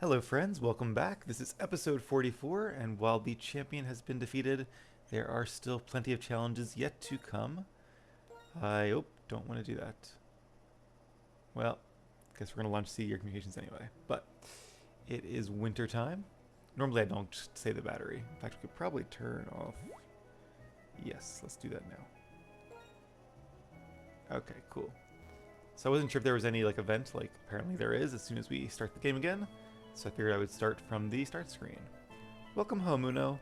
Hello friends, welcome back. This is episode 44, and while the champion has been defeated, there are still plenty of challenges yet to come. Don't want to do that. Well, guess we're going to launch Sea Gear Communications anyway, but it is winter time. Normally I don't just save the battery. In fact, we could probably turn off... Yes, let's do that now. Okay, cool. So I wasn't sure if there was any event, apparently there is as soon as we start the game again. So I figured I would start from the start screen. Welcome home, Uno.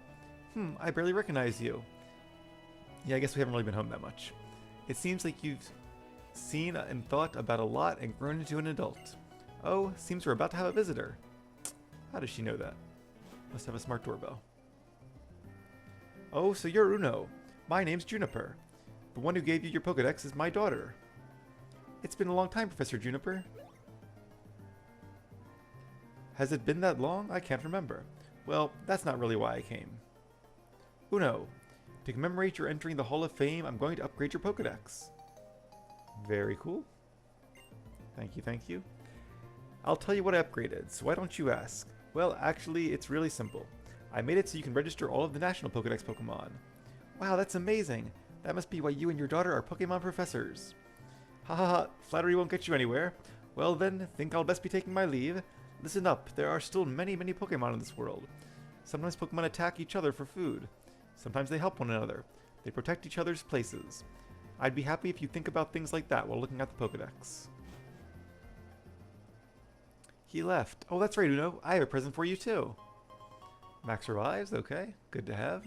I barely recognize you. Yeah, I guess we haven't really been home that much. It seems like you've seen and thought about a lot and grown into an adult. Oh, seems we're about to have a visitor. How does she know that? Must have a smart doorbell. Oh, so you're Uno. My name's Juniper. The one who gave you your Pokedex is my daughter. It's been a long time, Professor Juniper. Has it been that long? I can't remember. Well, that's not really why I came. Uno, to commemorate your entering the Hall of Fame, I'm going to upgrade your Pokedex. Very cool. Thank you, thank you. I'll tell you what I upgraded, so why don't you ask? Well, actually, it's really simple. I made it so you can register all of the national Pokedex Pokemon. Wow, that's amazing. That must be why you and your daughter are Pokemon professors. Ha ha ha, flattery won't get you anywhere. Well then, think I'll best be taking my leave. Listen up, there are still many Pokemon in this world. Sometimes Pokemon attack each other for food. Sometimes they help one another. They protect each other's places. I'd be happy if you think about things like that while looking at the Pokedex. He left. Oh, that's right, Uno. I have a present for you too. Max survives, okay. Good to have.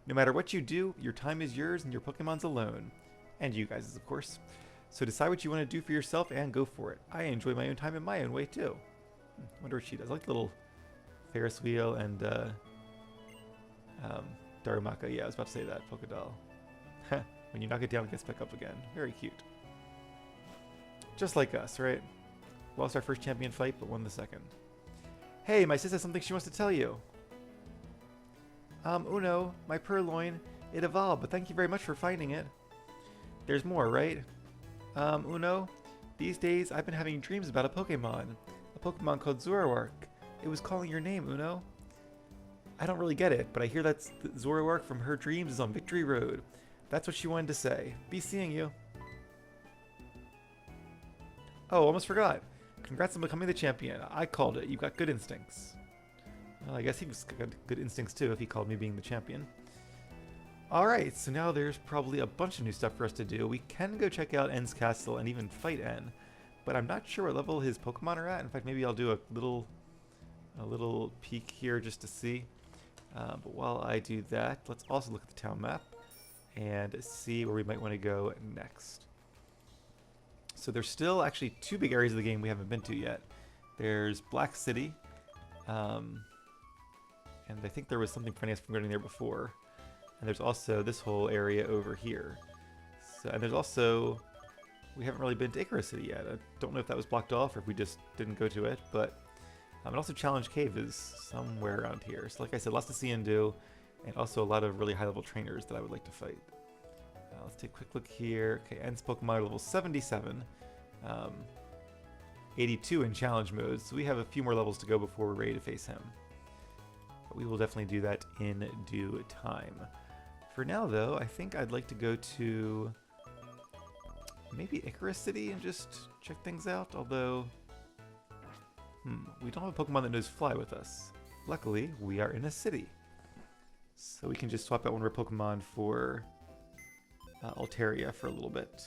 No matter what you do, your time is yours and your Pokemon's alone. And you guys', of course. So decide what you want to do for yourself and go for it. I enjoy my own time in my own way too. Wonder what she does. I like the little Ferris wheel and Darumaka. Yeah, I was about to say that. Polka doll. When you knock it down, it gets back up again. Very cute. Just like us, right? Lost our first champion fight, but won the second. Hey, my sis has something she wants to tell you. Uno, my purloin, it evolved, but thank you very much for finding it. There's more, right? Uno, these days I've been having dreams about a Pokemon called Zoroark. It was calling your name, Uno. I don't really get it, but I hear that Zoroark from her dreams is on Victory Road. That's what she wanted to say. Be seeing you. Oh, almost forgot. Congrats on becoming the champion. I called it. You got good instincts. Well, I guess he was got good instincts too if he called me being the champion. Alright, so now there's probably a bunch of new stuff for us to do. We can go check out N's castle and even fight N, but I'm not sure what level his Pokemon are at. In fact, maybe I'll do a little peek here just to see. But while I do that, let's also look at the town map and see where we might want to go next. So there's still actually two big areas of the game we haven't been to yet. There's Black City, and I think there was something funny from getting there before. And there's also this whole area over here. So, and there's also, we haven't really been to Icirrus City yet. I don't know if that was blocked off or if we just didn't go to it, but and also Challenge Cave is somewhere around here. So like I said, lots to see and do, and also a lot of really high level trainers that I would like to fight. Let's take a quick look here. Okay, N's Pokemon are level 77, 82 in challenge mode, so we have a few more levels to go before we're ready to face him. But we will definitely do that in due time. For now, though, I think I'd like to go to maybe Icirrus City and just check things out, although we don't have a Pokemon that knows Fly with us. Luckily, we are in a city. So we can just swap out one of our Pokemon for Altaria for a little bit.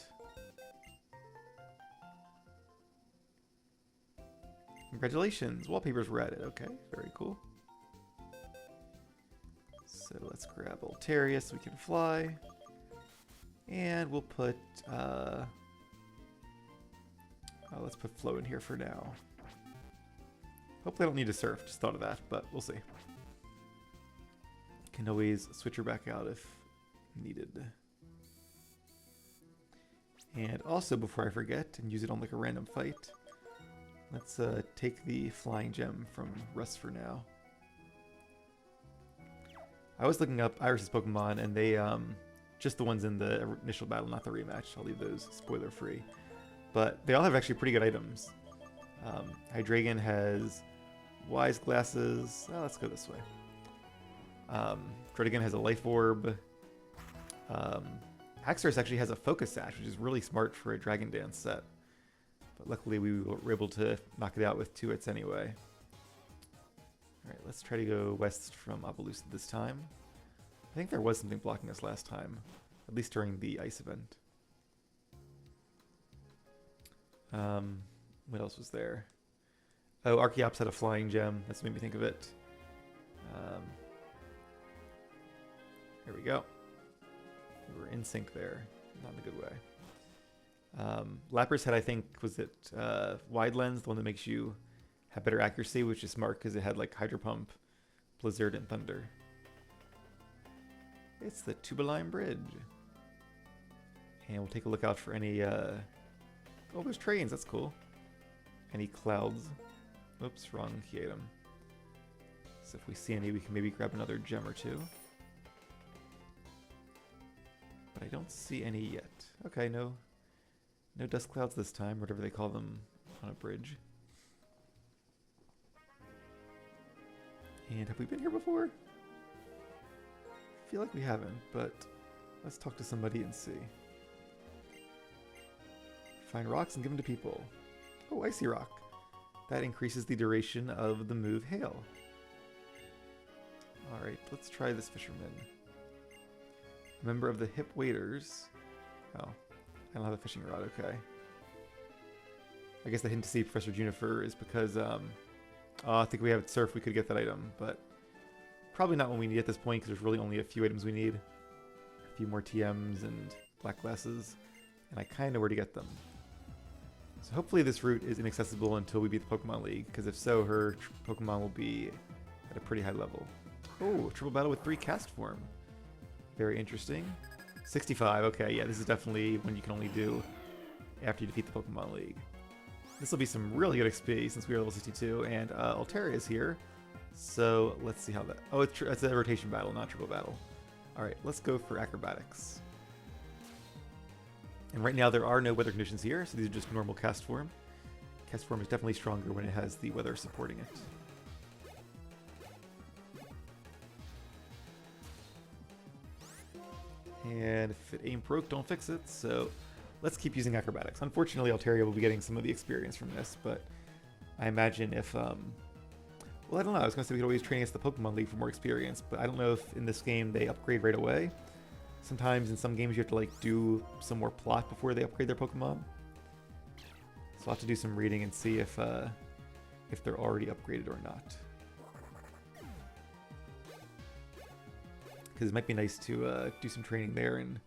Congratulations! Wallpapers were added. Okay, very cool. So let's grab Altaria so we can fly. And we'll put, let's put Flo in here for now. Hopefully I don't need to surf, just thought of that, but we'll see. Can always switch her back out if needed. And also, before I forget, and use it on like a random fight, let's take the Flying Gem from Russ for now. I was looking up Iris's Pokemon, and they, just the ones in the initial battle, not the rematch. I'll leave those spoiler free. But they all have actually pretty good items. Hydreigon has Wise Glasses. Oh, let's go this way. Druddigon has a Life Orb. Icirrus actually has a Focus Sash, which is really smart for a Dragon Dance set. But luckily we were able to knock it out with 2 hits anyway. Alright, let's try to go west from Abelusa this time. I think there was something blocking us last time, at least during the ice event. What else was there? Oh, Archeops had a Flying Gem. That's what made me think of it. Here we go. We were in sync there. Not in a good way. Lapras had, I think, was it Wide Lens, the one that makes you have better accuracy, which is smart because it had like Hydro Pump, Blizzard, and Thunder. It's the Tubaline Bridge. And we'll take a look out for any... oh, there's trains. That's cool. Any clouds. Oops, wrong Hiatum. So if we see any, we can maybe grab another gem or 2. But I don't see any yet. Okay, no dust clouds this time, whatever they call them on a bridge. And have we been here before? I feel like we haven't, but let's talk to somebody and see. Find rocks and give them to people. Oh, Icy Rock. That increases the duration of the move Hail. Alright, let's try this Fisherman. Member of the Hip Waiters. Oh, I don't have a fishing rod, okay. I guess the hint to see Professor Junifer is because, I think we have Surf, we could get that item, but probably not when we need at this point because there's really only a few items we need. A few more TMs and Black Glasses, and I kind of know where to get them. So hopefully this route is inaccessible until we beat the Pokemon League, because if so, her Pokemon will be at a pretty high level. Oh, triple battle with 3 cast form. Very interesting. 65, okay, yeah, this is definitely one you can only do after you defeat the Pokemon League. This will be some really good XP since we are level 62, and Altaria is here. So let's see how that... Oh, it's a rotation battle, not triple battle. Alright, let's go for acrobatics. And right now there are no weather conditions here, so these are just normal cast form. Cast form is definitely stronger when it has the weather supporting it. And if it ain't broke, don't fix it, so let's keep using acrobatics. Unfortunately, Altaria will be getting some of the experience from this, but I imagine if, well, I don't know, I was going to say we could always train against the Pokemon League for more experience, but I don't know if in this game they upgrade right away. Sometimes in some games you have to like do some more plot before they upgrade their Pokemon. So I'll have to do some reading and see if they're already upgraded or not. Because it might be nice to do some training there and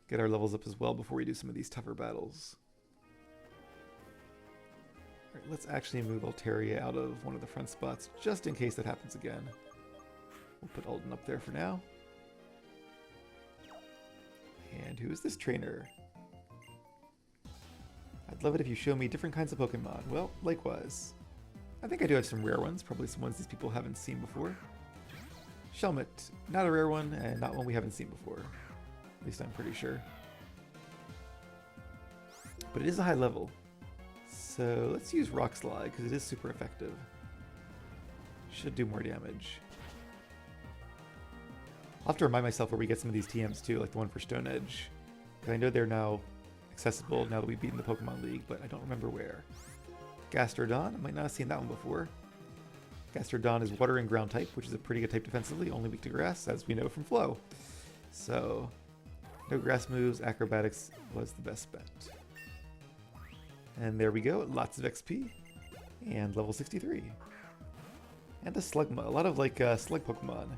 get our levels up as well before we do some of these tougher battles. Alright, let's actually move Altaria out of one of the front spots just in case that happens again. We'll put Alden up there for now. And who is this trainer? I'd love it if you show me different kinds of Pokemon. Well, likewise. I think I do have some rare ones, probably some ones these people haven't seen before. Shelmet, not a rare one, and not one we haven't seen before. At least I'm pretty sure. But it is a high level. So let's use Rock Slide, because it is super effective. Should do more damage. I'll have to remind myself where we get some of these TMs too, like the one for Stone Edge. Because I know they're now accessible now that we've beaten the Pokemon League, but I don't remember where. Gastrodon, I might not have seen that one before. Gastrodon is water and ground type, which is a pretty good type defensively, only weak to grass, as we know from Flow. So, no grass moves, acrobatics was the best bet. And there we go, lots of XP. And level 63. And a Slugma, a lot of like slug Pokemon.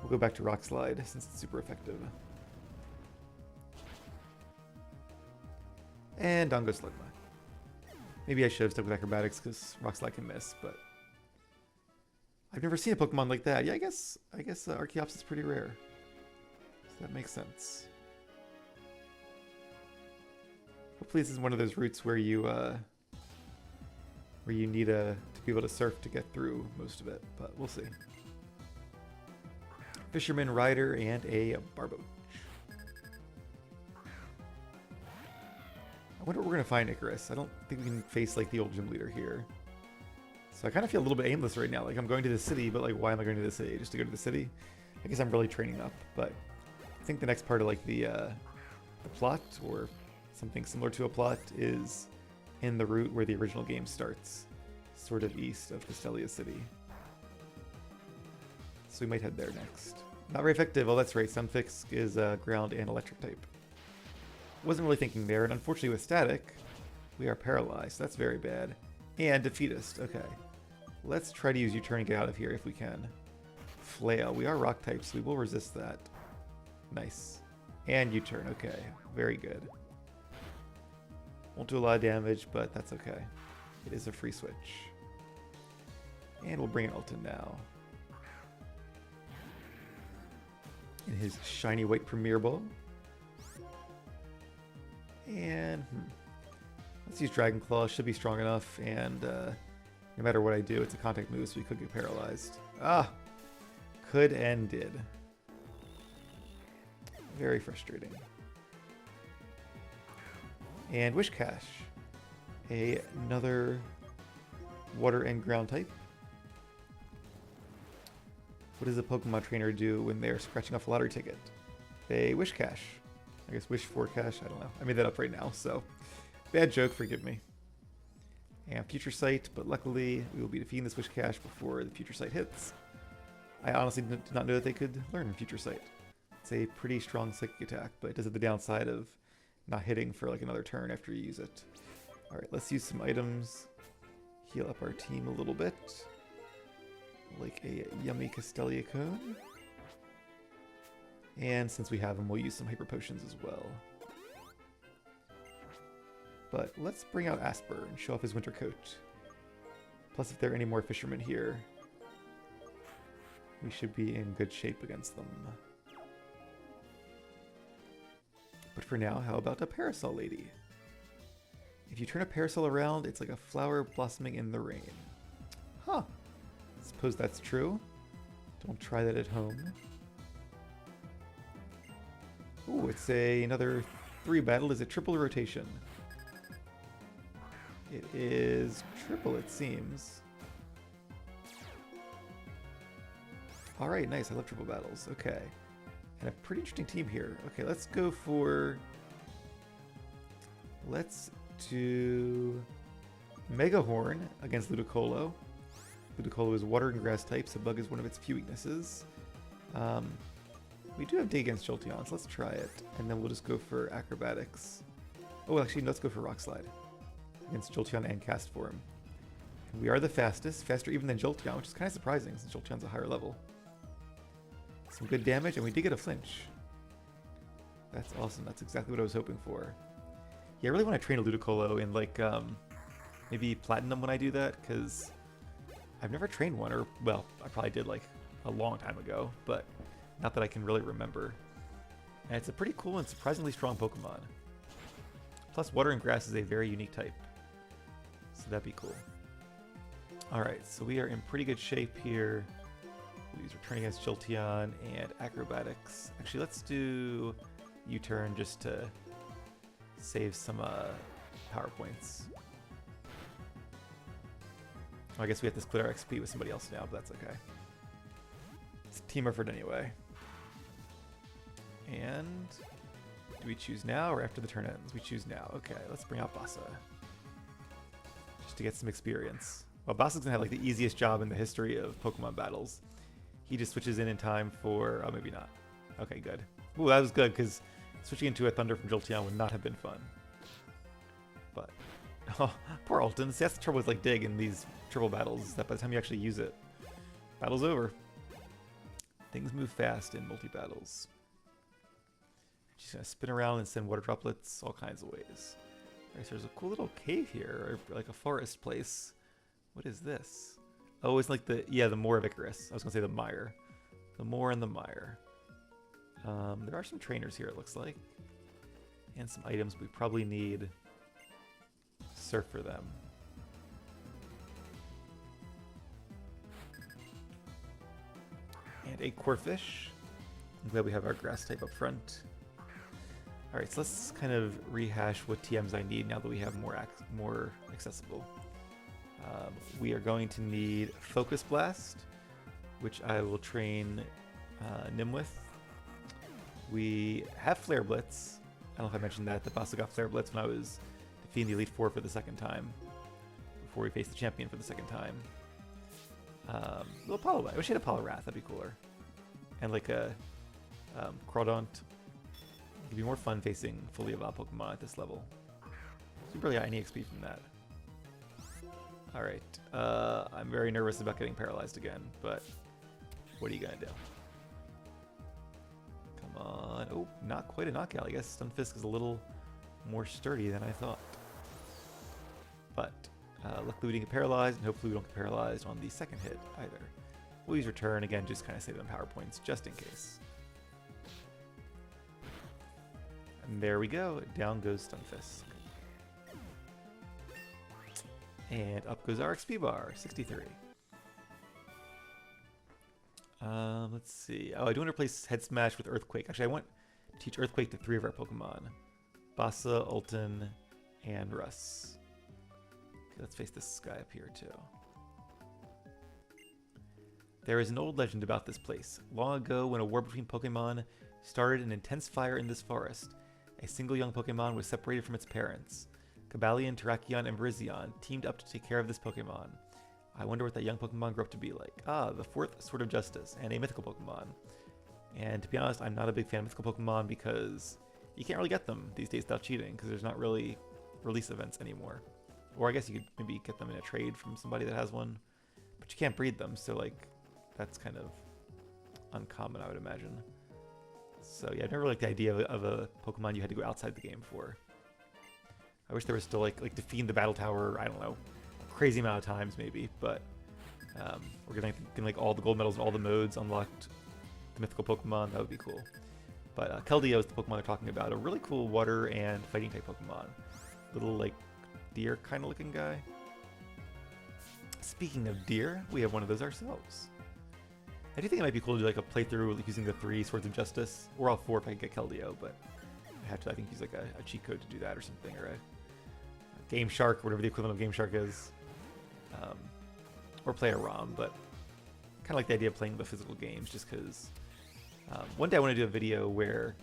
We'll go back to Rock Slide since it's super effective. And down goes Slugma. Maybe I should have stuck with acrobatics because Rock Slide can miss, but I've never seen a Pokemon like that. Yeah, I guess Archeops is pretty rare, so that makes sense. Hopefully, this is one of those routes where you need to be able to surf to get through most of it, but we'll see. Fisherman, Rider, and a Barboach. wonder what we're going to find Icirrus. I don't think we can face, like, the old gym leader here. So I kind of feel a little bit aimless right now. Like, I'm going to the city, but, like, why am I going to the city? Just to go to the city? I guess I'm really training up, but I think the next part of, like, the plot, or something similar to a plot, is in the route where the original game starts. Sort of east of Castelia City. So we might head there next. Not very effective. Oh, that's right. Sunfix is ground and electric type. Wasn't really thinking there, and unfortunately with static, we are paralyzed. That's very bad. And defeatist. Okay. Let's try to use U-turn and get out of here if we can. Flail. We are rock types, so we will resist that. Nice. And U-turn. Okay. Very good. Won't do a lot of damage, but that's okay. It is a free switch. And we'll bring in Alton now. In his shiny white Premier Ball. And let's use Dragon Claw. Should be strong enough, and no matter what I do, it's a contact move, so we could get paralyzed. Ah! Could and did. Very frustrating. And Wishcash. Another water and ground type. What does a Pokemon trainer do when they're scratching off a lottery ticket? They Wishcash. I guess wish for cash. I don't know. I made that up right now, so bad joke. Forgive me. And Future Sight, but luckily we will be defeating this Wishcash before the Future Sight hits. I honestly did not know that they could learn Future Sight. It's a pretty strong psychic attack, but it does have the downside of not hitting for like another turn after you use it. All right, let's use some items. Heal up our team a little bit. Like a yummy Castelia Cone. And since we have them, we'll use some Hyper Potions as well. But let's bring out Asper and show off his winter coat. Plus, if there are any more fishermen here, we should be in good shape against them. But for now, how about a Parasol Lady? If you turn a parasol around, it's like a flower blossoming in the rain. Huh. Suppose that's true. Don't try that at home. Ooh, it's another 3 battle. Is it triple rotation? It is triple, it seems. Alright, nice. I love triple battles. Okay. And a pretty interesting team here. Okay, let's go for... Let's do... Mega Horn against Ludicolo. Ludicolo is water and grass type, so Bug is one of its few weaknesses. We do have Dig against Jolteon, so let's try it. And then we'll just go for Acrobatics. Oh, actually, let's go for Rock Slide against Jolteon and Cast Form. And we are the fastest, faster even than Jolteon, which is kind of surprising since Jolteon's a higher level. Some good damage, and we did get a flinch. That's awesome. That's exactly what I was hoping for. Yeah, I really want to train a Ludicolo in, like, maybe Platinum when I do that, because I've never trained one, or, well, I probably did, like, a long time ago, but not that I can really remember. And it's a pretty cool and surprisingly strong Pokemon. Plus, Water and Grass is a very unique type, so that'd be cool. Alright, so we are in pretty good shape here. We'll use Return against Jolteon and Acrobatics. Actually, let's do U-turn just to save some power points. Oh, I guess we have to split our XP with somebody else now, but that's okay. It's team effort anyway. And do we choose now or after the turn ends? We choose now. Okay, let's bring out Bassa. Just to get some experience. Well, Bassa's gonna have like the easiest job in the history of Pokemon battles. He just switches in time for... Oh, maybe not. Okay, good. Ooh, that was good, because switching into a Thunder from Jolteon would not have been fun. But... Oh, poor Alton. See, that's the trouble with like Dig in these triple battles, is that by the time you actually use it, battle's over. Things move fast in multi-battles. She's gonna spin around and send water droplets all kinds of ways. Alright, so there's a cool little cave here, or like a forest place. What is this? Oh, it's like the Moor of Icirrus. I was gonna say the Mire. The Moor and the Mire. There are some trainers here, it looks like. And some items. We probably need Surf for them. And a Corphish. I'm glad we have our grass type up front. Alright, so let's kind of rehash what TMs I need now that we have more accessible. We are going to need Focus Blast, which I will train Nim with. We have Flare Blitz. I don't know if I mentioned that. The boss got Flare Blitz when I was defeating the Elite Four for the second time, before we faced the champion for the second time. Little Apollo. I wish I had Apollo Wrath. That'd be cooler. And like a Crawdaunt. It'd be more fun facing fully evolved Pokemon at this level. So we barely got any XP from that. Alright. I'm very nervous about getting paralyzed again, but what are you gonna do? Come on. Oh, not quite a knockout. I guess Stunfisk is a little more sturdy than I thought. But luckily we didn't get paralyzed, and hopefully we don't get paralyzed on the second hit either. We'll use Return again, just kind of save them power points, just in case. And there we go. Down goes Stunfisk. And up goes our XP bar, 63. Let's see. Oh, I do want to replace Head Smash with Earthquake. Actually, I want to teach Earthquake to 3 of our Pokemon. Bassa, Ulton, and Russ. Okay, let's face this guy up here, too. There is an old legend about this place. Long ago, when a war between Pokemon started an intense fire in this forest, a single young Pokemon was separated from its parents. Cobalion, Terrakion, and Virizion teamed up to take care of this Pokemon. I wonder what that young Pokemon grew up to be like. Ah, the 4th Sword of Justice, and a mythical Pokemon. And to be honest, I'm not a big fan of mythical Pokemon because you can't really get them these days without cheating, because there's not really release events anymore. Or I guess you could maybe get them in a trade from somebody that has one, but you can't breed them, so like, that's kind of uncommon, I would imagine. So yeah, I never liked the idea of a Pokemon you had to go outside the game for. I wish there was still like defeating the battle tower, I don't know, crazy amount of times maybe, but we're getting like all the gold medals and all the modes unlocked, the mythical Pokemon, that would be cool. But Keldeo is the Pokemon they're talking about, a really cool water and fighting type Pokemon. Little like deer kind of looking guy. Speaking of deer, we have one of those ourselves. I do think it might be cool to do like a playthrough using the 3 Swords of Justice, or all 4 if I could get Keldeo, but I have to, I think, use like a cheat code to do that or something, or a Game Shark, whatever the equivalent of Game Shark is. Or play a ROM, but kind of like the idea of playing the physical games, just because one day I want to do a video where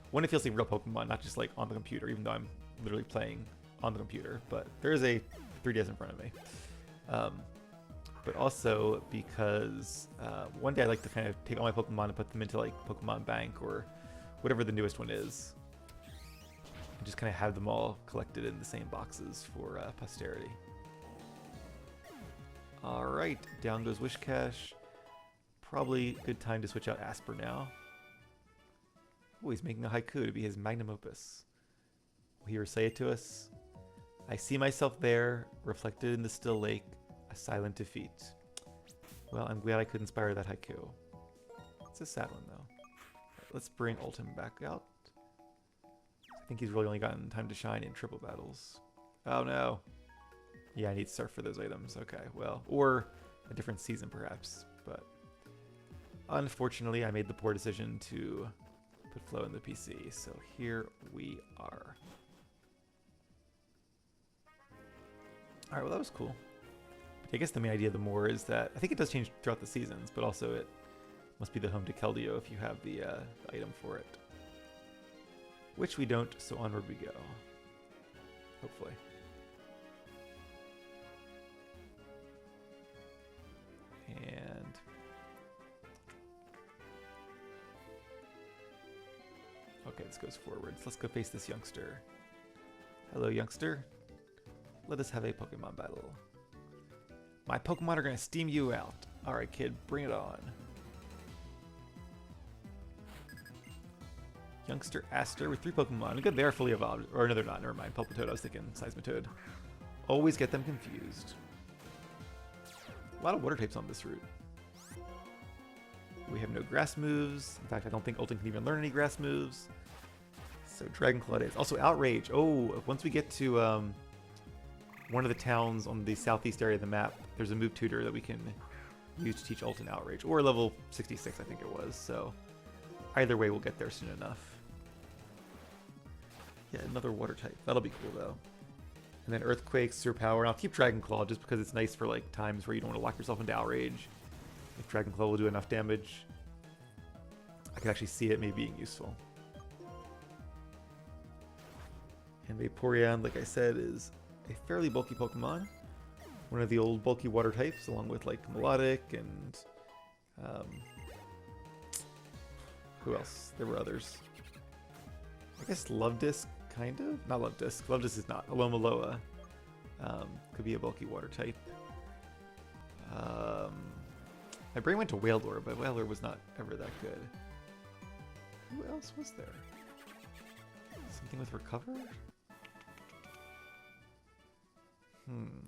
one, it feels like real Pokemon, not just like on the computer, even though I'm literally playing on the computer, but there is a 3DS in front of me. But also because one day I'd like to kind of take all my Pokemon and put them into like Pokemon Bank or whatever the newest one is, and just kind of have them all collected in the same boxes for posterity. Alright, down goes Wishcash. Probably a good time to switch out Asper now. Oh, he's making a haiku to be his magnum opus. Will he recite it to us? I see myself there, reflected in the still lake, a silent defeat. Well, I'm glad I could inspire that haiku. It's a sad one, though. Right, let's bring Ultim back out. I think he's really only gotten time to shine in triple battles. Oh no. Yeah, I need Surf for those items. Okay, well, or a different season perhaps, but unfortunately I made the poor decision to put Flow in the PC, so here we are. Alright, well that was cool. But I guess the main idea of the Moor is that, I think it does change throughout the seasons, but also it must be the home to Keldeo if you have the item for it. Which we don't, so onward we go. Hopefully. And okay, this goes forwards. Let's go face this youngster. Hello, youngster. Let us have a Pokemon battle. My Pokemon are gonna steam you out. Alright, kid, bring it on. Youngster Aster with 3 Pokemon. Good, they are fully evolved. Or no, they're not. Never mind. Palpitoad, I was thinking Seismitoad. Always get them confused. A lot of water types on this route. We have no grass moves. In fact, I don't think Ultim can even learn any grass moves. So Dragon Claw it is. Also Outrage. Oh, once we get to one of the towns on the southeast area of the map, there's a move tutor that we can use to teach Ultim Outrage. Or level 66, I think it was. So either way, we'll get there soon enough. Yeah, another water type. That'll be cool though. And then Earthquake, Sewer Power, and I'll keep Dragon Claw just because it's nice for like times where you don't want to lock yourself into Outrage. If Dragon Claw will do enough damage, I can actually see it maybe being useful. And Vaporeon, like I said, is a fairly bulky Pokemon. One of the old bulky water types, along with like Melodic and who else? There were others. I guess Love Disc, kind of? Not Love Disc. Love Disc is not. Alomaloa could be a bulky water type. My brain went to Wailord, but Wailord was not ever that good. Who else was there? Something with Recover?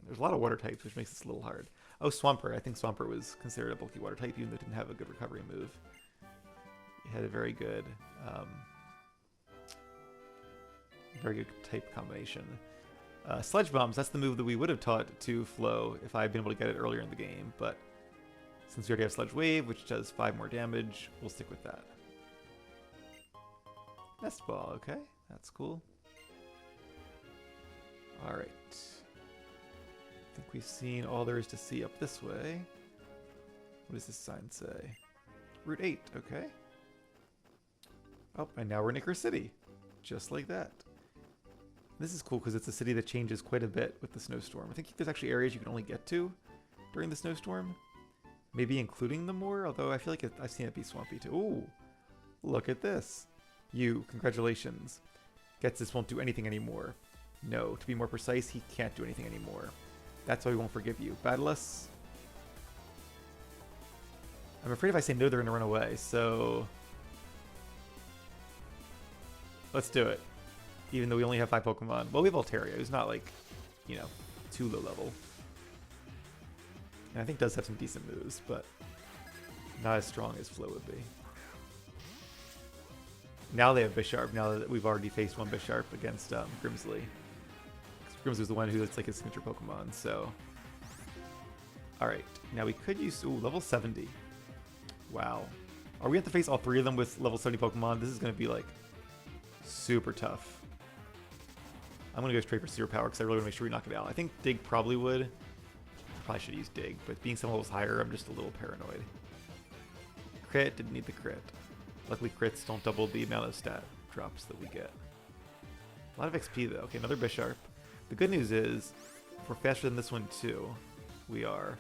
There's a lot of water types, which makes this a little hard. Oh, Swampert. I think Swampert was considered a bulky water type, even though it didn't have a good recovery move. It had a very good type combination. Sledge Bombs, that's the move that we would have taught to Flo if I had been able to get it earlier in the game, but since we already have Sludge Wave, which does 5 more damage, we'll stick with that. Nest Ball, okay, that's cool. Alright. I think we've seen all there is to see up this way. What does this sign say? Route 8, okay. Oh, and now we're in Icirrus City. Just like that. This is cool because it's a city that changes quite a bit with the snowstorm. I think there's actually areas you can only get to during the snowstorm. Maybe including the Moor, although I feel like I've seen it be swampy too. Ooh, look at this. You, congratulations. Getsis won't do anything anymore. No, to be more precise, he can't do anything anymore. That's why we won't forgive you. Battle us. I'm afraid if I say no, they're going to run away, so let's do it. Even though we only have 5 Pokemon. Well, we have Altaria, who's not like, you know, too low level. And I think does have some decent moves, but not as strong as Flo would be. Now they have Bisharp, now that we've already faced one Bisharp against Grimsley. Grimsley was the one who, it's like his signature Pokemon, so. Alright, now we could use, level 70. Wow. Are we have to face all 3 of them with level 70 Pokemon? This is going to be like super tough. I'm going to go straight for Sewer Power because I really want to make sure we knock it out. I think Dig probably would. Probably should use Dig, but being some levels higher, I'm just a little paranoid. Crit, didn't need the crit. Luckily crits don't double the amount of stat drops that we get. A lot of XP though. Okay, another Bisharp. The good news is, we're faster than this one too. We are.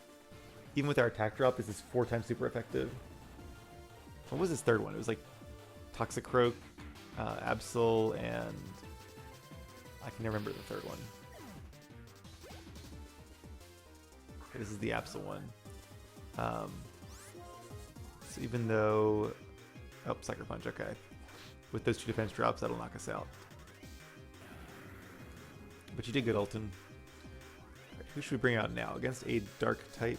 Even with our attack drop, this is 4 times super effective. What was this third one? It was like Toxicroak, Absol, and I can never remember the third one. Okay, this is the Absol one. So even though... Oh, Sucker Punch, okay. With those 2 defense drops, that'll knock us out. But you did good, Ulton. Right, who should we bring out now? Against a Dark type.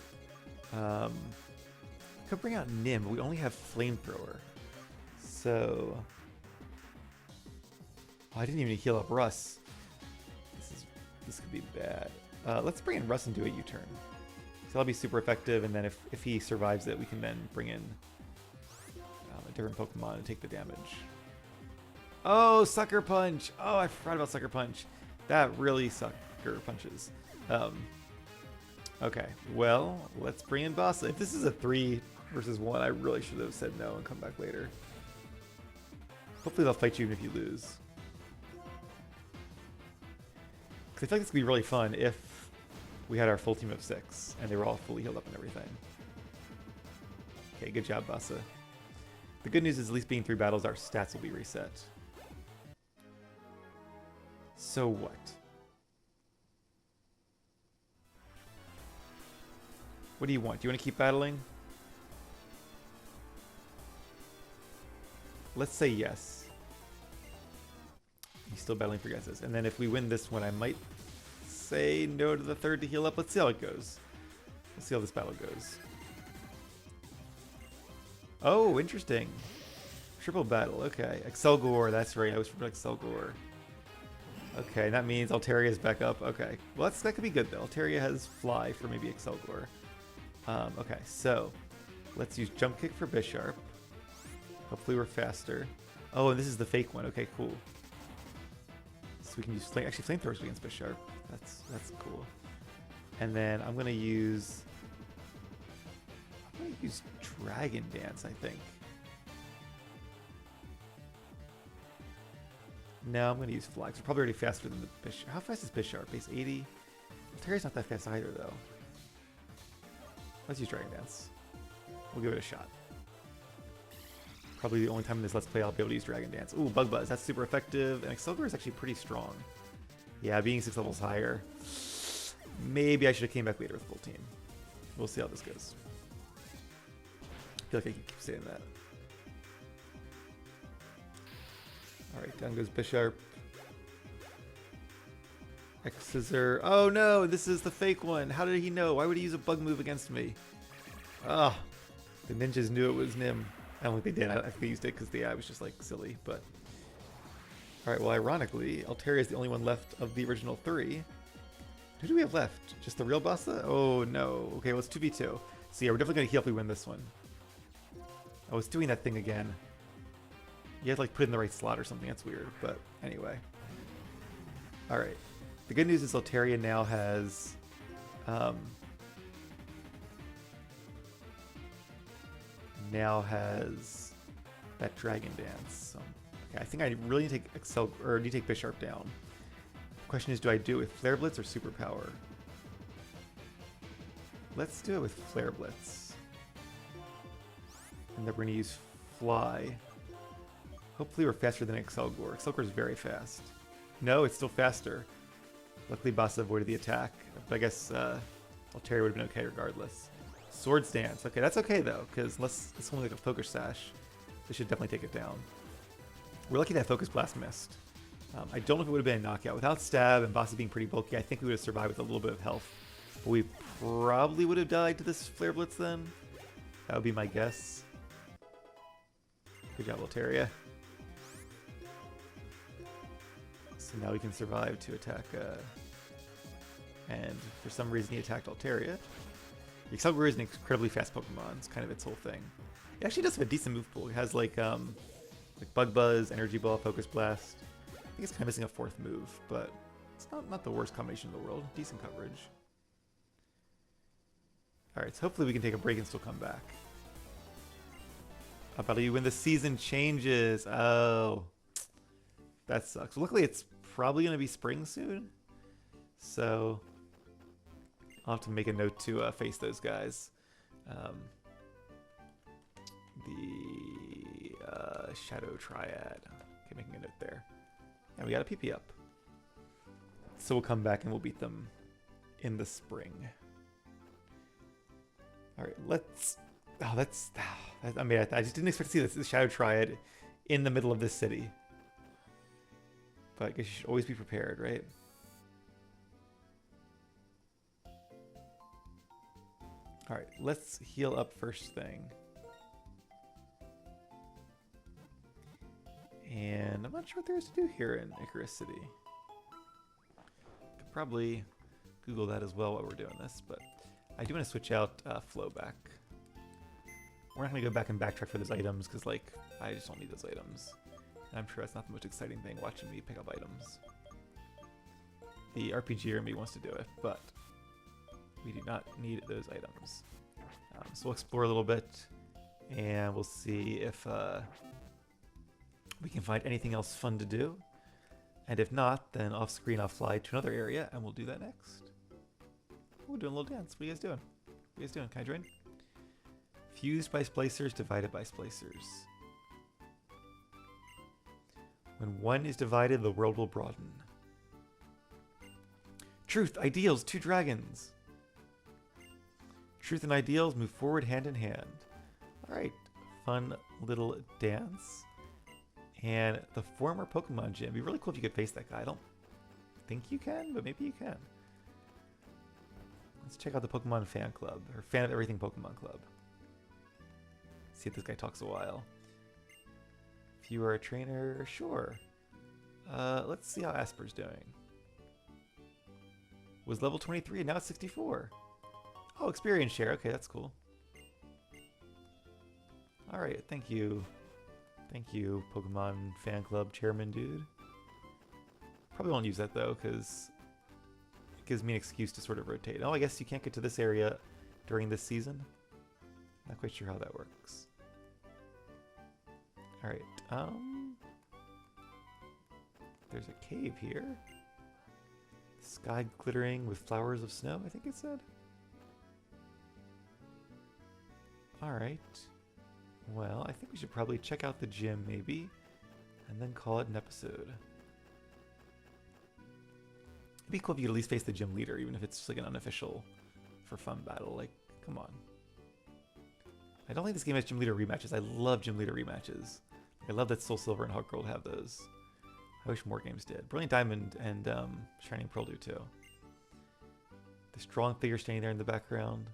Could bring out Nim, but we only have Flamethrower. So... Oh, I didn't even heal up Russ. This could be bad. Let's bring in Russ and do a U-turn. So that'll be super effective, and then if he survives it, we can then bring in a different Pokemon and take the damage. Oh, Sucker Punch! Oh, I forgot about Sucker Punch. That really sucker punches. Okay, well, let's bring in Bossa. If this is a 3 versus 1, I really should have said no and come back later. Hopefully they'll fight you even if you lose. Because I feel like this could be really fun if we had our full team of 6 and they were all fully healed up and everything. Okay, good job, Bossa. The good news is at least being 3 battles, our stats will be reset. So what? What do you want? Do you want to keep battling? Let's say yes. He's still battling for guesses. And then if we win this one, I might say no to the 3rd to heal up. Let's see how it goes. Let's see how this battle goes. Oh, interesting. Triple battle. Okay. Excelgor. That's right. I was from Excelgor. Okay, that means Altaria's back up. Okay. Well, that could be good, though. Altaria has Fly for maybe Excelgor. Okay, so let's use Jump Kick for Bisharp. Hopefully we're faster. Oh, and this is the fake one. Okay, cool. So we can use actually flamethrowers against Bisharp. That's cool. And then I'm gonna use Dragon Dance, I think. No, I'm gonna use Fly. We're probably already faster than the Bisharp. How fast is Bisharp? Base 80. Terry's not that fast either, though. Let's use Dragon Dance. We'll give it a shot. Probably the only time in this Let's Play I'll be able to use Dragon Dance. Ooh, Bug Buzz. That's super effective. And Accelgore is actually pretty strong. Yeah, being 6 levels higher. Maybe I should have came back later with full team. We'll see how this goes. I feel like I can keep saying that. Alright, down goes Bisharp. Icirrus. Oh no, this is the fake one. How did he know? Why would he use a bug move against me? Ah, the ninjas knew it was Nim. I don't think they did. I think they used it because the AI was just like silly, but... Alright, well ironically, Altaria is the only one left of the original 3. Who do we have left? Just the real Bassa? Oh no. Okay, well it's 2v2. So yeah, we're definitely going to heal if we win this one. Oh, it's doing that thing again. You have to like put it in the right slot or something. That's weird, but anyway. Alright. The good news is Altaria now has... that Dragon Dance. So, okay, I think I really need to take need to take Bisharp down. The question is, do I do it with Flare Blitz or Superpower? Let's do it with Flare Blitz. And then we're going to use Fly. Hopefully we're faster than Accelgore. Accelgore is very fast. No, it's still faster. Luckily Bassa avoided the attack. But I guess Altaria would have been okay regardless. Swords Dance. Okay, that's okay though, because unless it's only like a Focus Sash, this should definitely take it down. We're lucky that Focus Blast missed. I don't know if it would have been a knockout. Without Stab and Bassa being pretty bulky, I think we would have survived with a little bit of health. But we probably would have died to this Flare Blitz then. That would be my guess. Good job, Altaria. So now we can survive to attack, and for some reason he attacked Altaria. The Accelgore is an incredibly fast Pokemon. It's kind of its whole thing. It actually does have a decent move pool. It has like Bug Buzz, Energy Ball, Focus Blast. I think it's kind of missing a 4th move, but it's not the worst combination in the world. Decent coverage. Alright, so hopefully we can take a break and still come back. How about you when the season changes? Oh, that sucks. Luckily it's probably going to be spring soon. So I'll have to make a note to face those guys. The Shadow Triad. Okay, making a note there. And we got a PP up. So we'll come back and we'll beat them in the spring. Alright, let's... Oh, that's... I mean, I just didn't expect to see this Shadow Triad in the middle of this city. But I guess you should always be prepared, right? Alright, let's heal up first thing. And I'm not sure what there is to do here in Icirrus City. Could probably Google that as well while we're doing this, but I do want to switch out Flowback. We're not going to go back and backtrack for those items, because like, I just don't need those items. And I'm sure that's not the most exciting thing, watching me pick up items. The RPGer in me wants to do it, but we do not need those items. So we'll explore a little bit, and we'll see if we can find anything else fun to do. And if not, then off screen I'll fly to another area, and we'll do that next. We're doing a little dance. What are you guys doing? What are you guys doing? Can I join? Fused by splicers, divided by splicers. When one is divided, the world will broaden. Truth, ideals, 2 dragons. Truth and ideals move forward hand in hand. Alright, fun little dance. And the former Pokemon Gym. It'd be really cool if you could face that guy. I don't think you can, but maybe you can. Let's check out the Pokemon Fan Club, or Fan of Everything Pokemon Club. See if this guy talks a while. If you are a trainer, sure. Let's see how Asper's doing. Was level 23 and now it's 64. Oh, experience share. Okay, that's cool. Alright, thank you. Thank you, Pokemon Fan Club Chairman dude. Probably won't use that though, because it gives me an excuse to sort of rotate. Oh, I guess you can't get to this area during this season. Not quite sure how that works. Alright, there's a cave here. Sky glittering with flowers of snow, I think it said. Alright. Well, I think we should probably check out the gym, maybe, and then call it an episode. It'd be cool if you could at least face the gym leader, even if it's just like an unofficial for fun battle. Like, come on. I don't think this game has gym leader rematches. I love gym leader rematches. I love that Soul Silver and Hawk Girl have those. I wish more games did. Brilliant Diamond and Shining Pearl do too. The strong figure standing there in the background.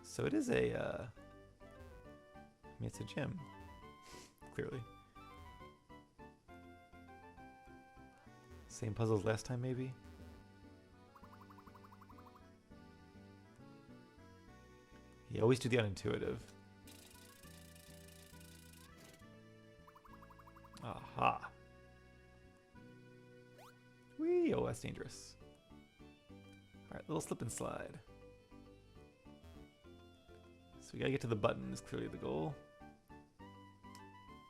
So it is a, I mean, it's a gym, clearly. Same puzzles last time, maybe? You always do the unintuitive. Aha. Whee! Oh, that's dangerous. Alright, little slip and slide. So we gotta get to the button is clearly the goal.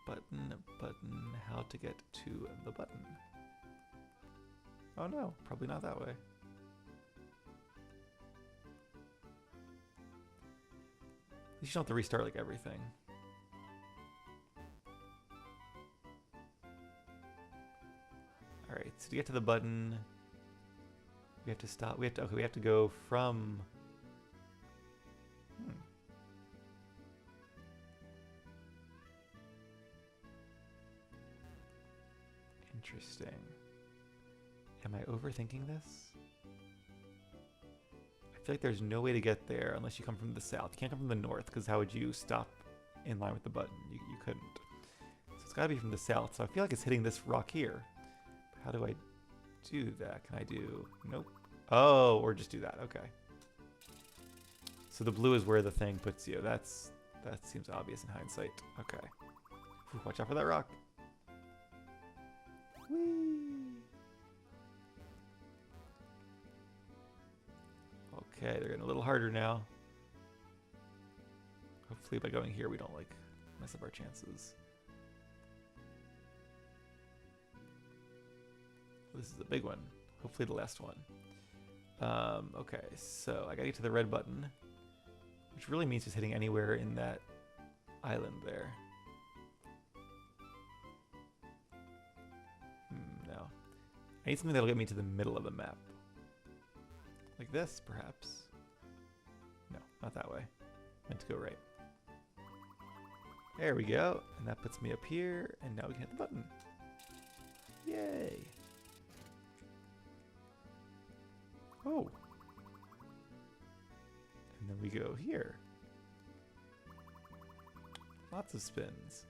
Button, button, how to get to the button. Oh no, probably not that way. At least you don't have to restart like everything. Alright, so to get to the button, we have to stop. Okay, we have to go from. Interesting. Am I overthinking this? I feel like there's no way to get there unless you come from the south. You can't come from the north, because how would you stop in line with the button? You couldn't. So it's gotta be from the south. So I feel like it's hitting this rock here. How do I do that? Can I do... Nope. Oh, or just do that. Okay. So the blue is where the thing puts you. That seems obvious in hindsight. Okay. Whew, watch out for that rock. Whee! Okay, they're getting a little harder now. Hopefully by going here we don't, like, mess up our chances. This is a big one. Hopefully the last one. Okay, so I gotta get to the red button, which really means just hitting anywhere in that island there. No. I need something that'll get me to the middle of the map. Like this, perhaps. No, not that way. Meant to go right. There we go. And that puts me up here, and now we can hit the button. Yay! Oh. And then we go here. Lots of spins.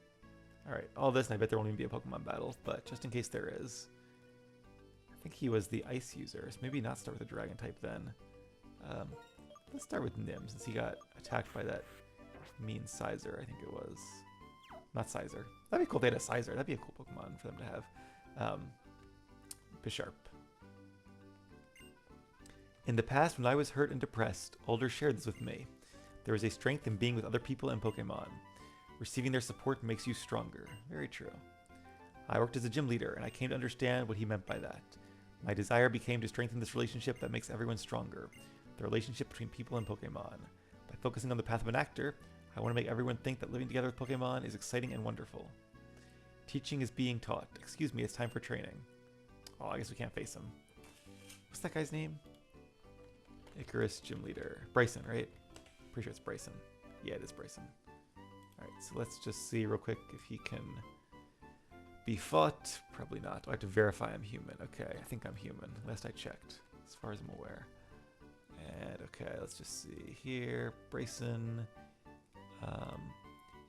Alright, all this, and I bet there won't even be a Pokemon battle, but just in case there is. I think he was the ice user, so maybe not start with a dragon type then. Let's start with Nim, since he got attacked by that mean Sizer, I think it was. Not Sizer. That'd be cool if they had a Sizer. That'd be a cool Pokemon for them to have. Bisharp. In the past, when I was hurt and depressed, Alder shared this with me. There is a strength in being with other people and Pokemon. Receiving their support makes you stronger. Very true. I worked as a gym leader, and I came to understand what he meant by that. My desire became to strengthen this relationship that makes everyone stronger. The relationship between people and Pokemon. By focusing on the path of an actor, I want to make everyone think that living together with Pokemon is exciting and wonderful. Teaching is being taught. Excuse me, it's time for training. Oh, I guess we can't face him. What's that guy's name? Icirrus gym leader. Bryson, right? Pretty sure it's Bryson. Yeah, it is Bryson. Alright, so let's just see real quick if he can be fought. Probably not. I have to verify I'm human. Okay, I think I'm human. Last I checked, as far as I'm aware. And okay, let's just see here. Bryson.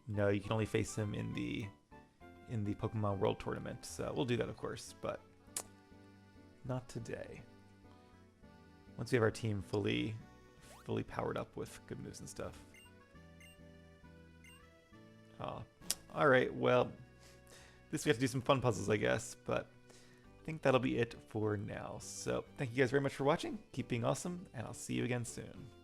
No, you can only face him in the Pokemon World Tournament. So we'll do that, of course, but not today. Once we have our team fully powered up with good moves and stuff. Oh, all right. Well, this we have to do some fun puzzles, I guess. But think that'll be it for now. So thank you guys very much for watching. Keep being awesome, and I'll see you again soon.